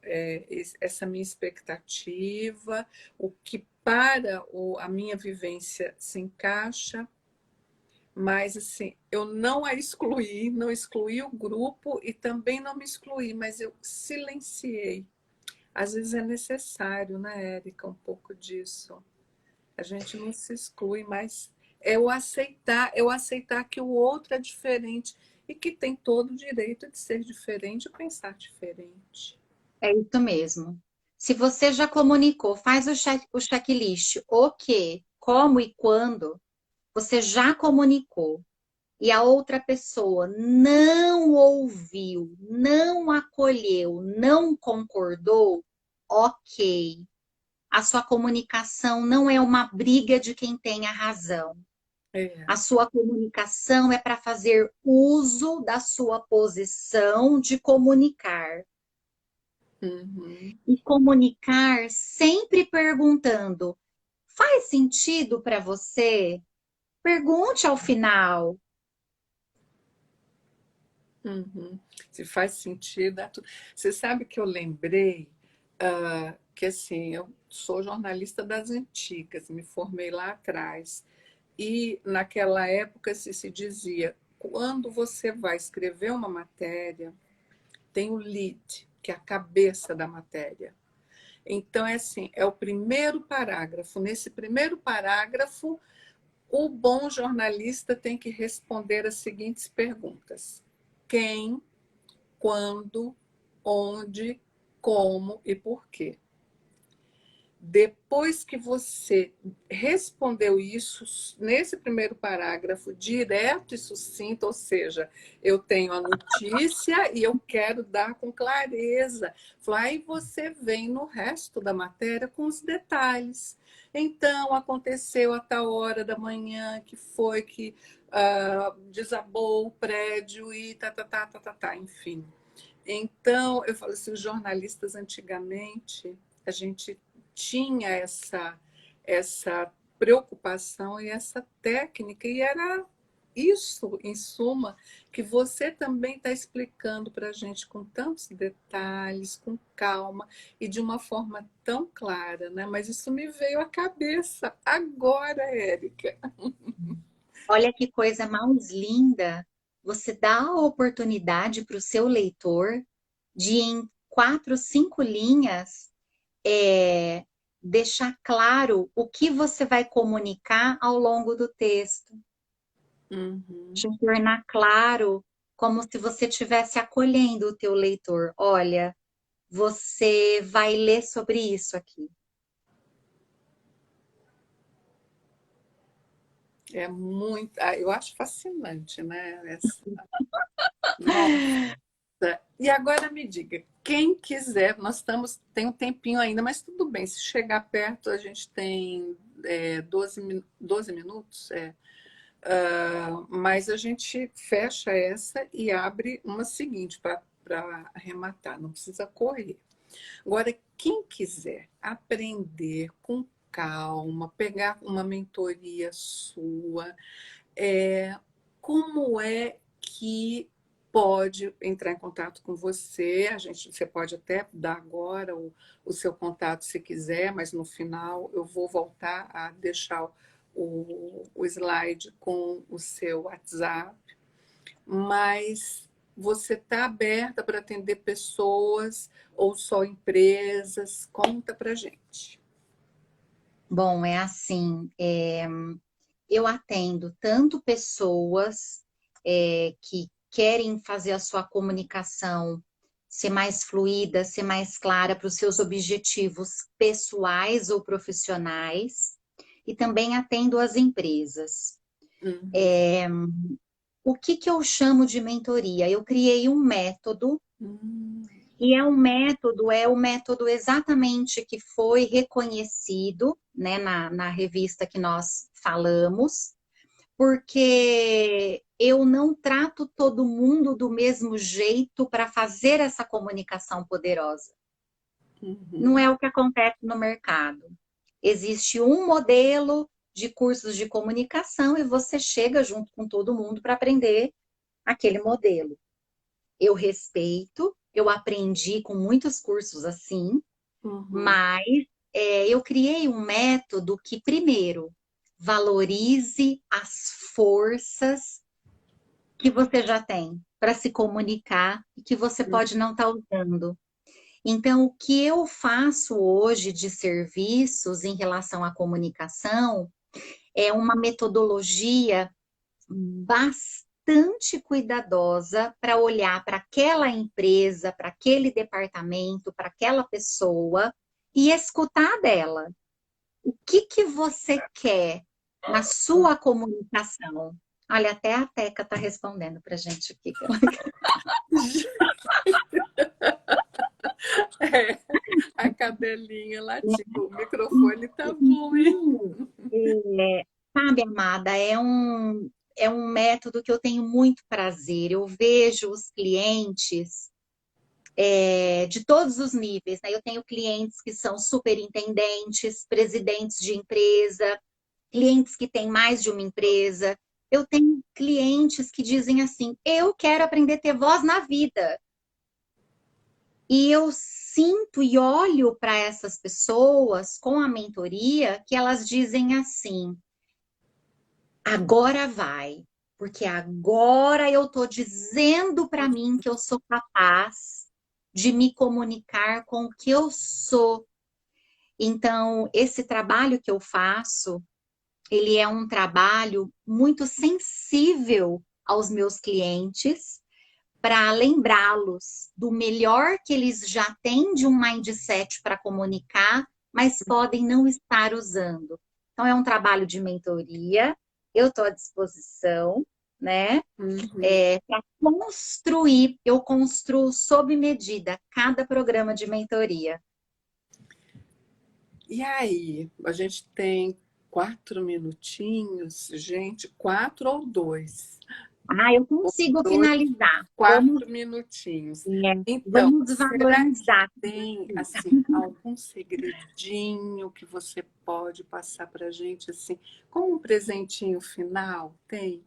essa minha expectativa, o que para a minha vivência se encaixa, Mas, assim, eu não a excluí, não excluí o grupo e também não me excluí, mas eu silenciei. Às vezes é necessário, né, Érica, um pouco disso. A gente não se exclui, mas é eu aceitar que o outro é diferente e que tem todo o direito de ser diferente e pensar diferente. É isso mesmo. Se você já comunicou, faz o checklist, o que, como e quando, você já comunicou e a outra pessoa não ouviu, não acolheu, não concordou, ok. A sua comunicação não é uma briga de quem tem a razão. É. A sua comunicação é para fazer uso da sua posição de comunicar. Uhum, E comunicar sempre perguntando: faz sentido para você? Pergunte ao final. uhum. Se faz sentido. Você sabe que eu lembrei que assim, eu sou jornalista das antigas, me formei lá atrás. E naquela época se dizia, quando você vai escrever uma matéria, tem o lead, que é a cabeça da matéria. Então, é assim, é o primeiro parágrafo. Nesse primeiro parágrafo, o bom jornalista tem que responder as seguintes perguntas: quem, quando, onde, como e por quê. Depois que você respondeu isso, nesse primeiro parágrafo, direto e sucinto, ou seja, eu tenho a notícia e eu quero dar com clareza. Aí você vem no resto da matéria com os detalhes. Então, aconteceu a tal hora da manhã que foi que desabou o prédio e enfim. Então, eu falo assim, os jornalistas antigamente, a gente tinha essa preocupação e essa técnica, e era isso, em suma, que você também está explicando para a gente com tantos detalhes, com calma e de uma forma tão clara, né? Mas isso me veio à cabeça agora, Érica. Olha que coisa mais linda. Você dá a oportunidade para o seu leitor de, em 4, 5 linhas, é, deixar claro o que você vai comunicar ao longo do texto. Uhum. De tornar claro, como se você estivesse acolhendo o teu leitor. Olha, você vai ler sobre isso aqui. É muito, eu acho fascinante, né? Nossa. E agora me diga, quem quiser, nós estamos, tem um tempinho ainda, mas tudo bem, se chegar perto, a gente tem 12 minutos, mas a gente fecha essa e abre uma seguinte para arrematar, não precisa correr. Agora, quem quiser aprender com calma, pegar uma mentoria sua, como é que pode entrar em contato com você? Você pode até dar agora o seu contato se quiser, mas no final eu vou voltar a deixar o slide com o seu WhatsApp. Mas você está aberta para atender pessoas ou só empresas? Conta para gente. Bom, é assim, eu atendo tanto pessoas que querem fazer a sua comunicação ser mais fluida, ser mais clara para os seus objetivos pessoais ou profissionais, e também atendo as empresas. Uhum. O que que eu chamo de mentoria? Eu criei um método, Hum, e é o método exatamente que foi reconhecido, né, na revista que nós falamos, porque eu não trato todo mundo do mesmo jeito para fazer essa comunicação poderosa. Não uhum. é o que acontece no mercado. Existe um modelo de cursos de comunicação e você chega junto com todo mundo para aprender aquele modelo. Eu respeito, eu aprendi com muitos cursos assim, Uhum. mas eu criei um método que, primeiro, valorize as forças que você já tem para se comunicar e que você pode não estar usando. Então, o que eu faço hoje de serviços em relação à comunicação é uma metodologia bastante cuidadosa para olhar para aquela empresa, para aquele departamento, para aquela pessoa e escutar dela. O que que você quer na sua comunicação? Olha, até a Teca está respondendo para a gente aqui. É, a cadelinha latiu, o microfone tá bom, hein? Sabe, amada, é um método que eu tenho muito prazer. Eu vejo os clientes de todos os níveis, né? Eu tenho clientes que são superintendentes, presidentes de empresa, clientes que têm mais de uma empresa. Eu tenho clientes que dizem assim: eu quero aprender a ter voz na vida. E eu sinto e olho para essas pessoas com a mentoria que elas dizem assim: agora vai, porque agora eu estou dizendo para mim que eu sou capaz de me comunicar com o que eu sou. Então, esse trabalho que eu faço, ele é um trabalho muito sensível aos meus clientes, para lembrá-los do melhor que eles já têm de um mindset para comunicar, mas podem não estar usando. Então, é um trabalho de mentoria, eu estou à disposição, né? Para construir, eu construo sob medida cada programa de mentoria. E aí, a gente tem 4 minutinhos, gente, 4 ou 2? Ah, eu consigo 2, finalizar. 4 minutinhos. Então, Vamos será que valorizar. tem, assim, algum segredinho que você pode passar para a gente, assim, como um presentinho final? Tem?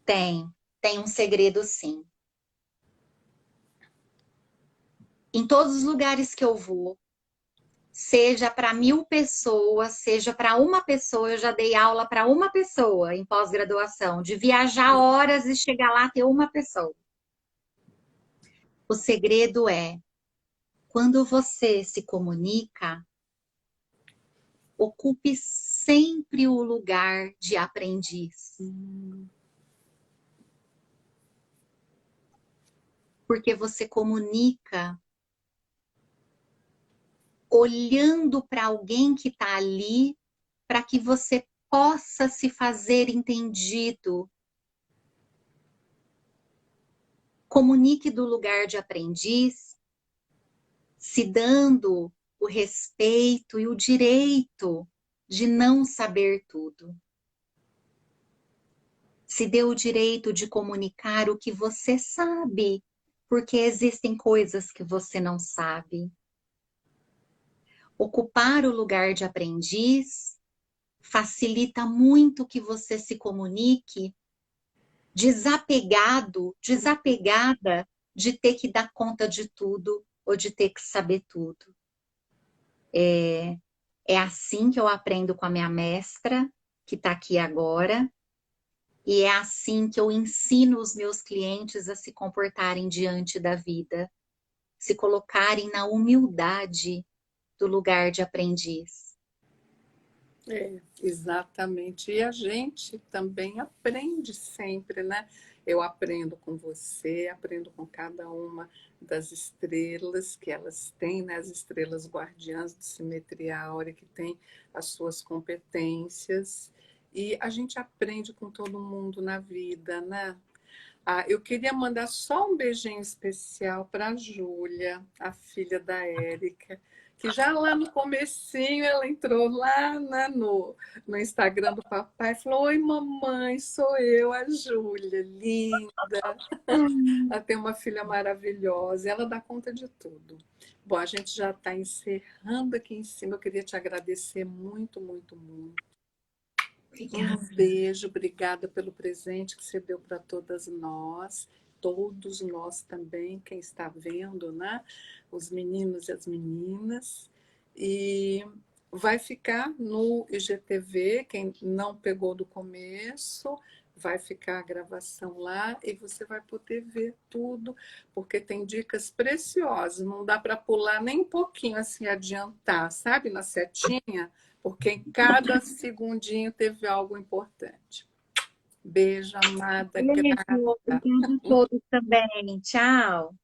Tem um segredo sim. Em todos os lugares que eu vou, seja para 1000 pessoas, seja para uma pessoa, eu já dei aula para uma pessoa em pós-graduação, de viajar horas e chegar lá ter uma pessoa. O segredo é, quando você se comunica, ocupe sempre o lugar de aprendiz. Porque você comunica olhando para alguém que está ali, para que você possa se fazer entendido. Comunique do lugar de aprendiz, se dando o respeito e o direito de não saber tudo. Se dê o direito de comunicar o que você sabe, porque existem coisas que você não sabe. Ocupar o lugar de aprendiz facilita muito que você se comunique desapegada de ter que dar conta de tudo ou de ter que saber tudo. É assim que eu aprendo com a minha mestra, que está aqui agora, e é assim que eu ensino os meus clientes a se comportarem diante da vida, se colocarem na humildade do lugar de aprendiz. Exatamente. E a gente também aprende sempre, né? Eu aprendo com você, aprendo com cada uma das estrelas que elas têm, né? As estrelas guardiãs de simetria áurea, que têm as suas competências. E a gente aprende com todo mundo na vida, né? Ah, eu queria mandar só um beijinho especial para a Júlia, a filha da Érica, que já lá no comecinho ela entrou lá no Instagram do papai e falou: oi, mamãe, sou eu, a Júlia, linda. Ela tem uma filha maravilhosa, ela dá conta de tudo. Bom, a gente já está encerrando aqui em cima. Eu queria te agradecer muito, muito, muito. Obrigada. Um beijo, obrigada pelo presente que você deu para todos nós também, quem está vendo, né? Os meninos e as meninas. E vai ficar no IGTV, quem não pegou do começo, vai ficar a gravação lá e você vai poder ver tudo, porque tem dicas preciosas, não dá para pular nem um pouquinho assim, adiantar, sabe, na setinha, porque em cada segundinho teve algo importante. Beijo, amada, Beijo, grata. obrigada a todos também. Tchau.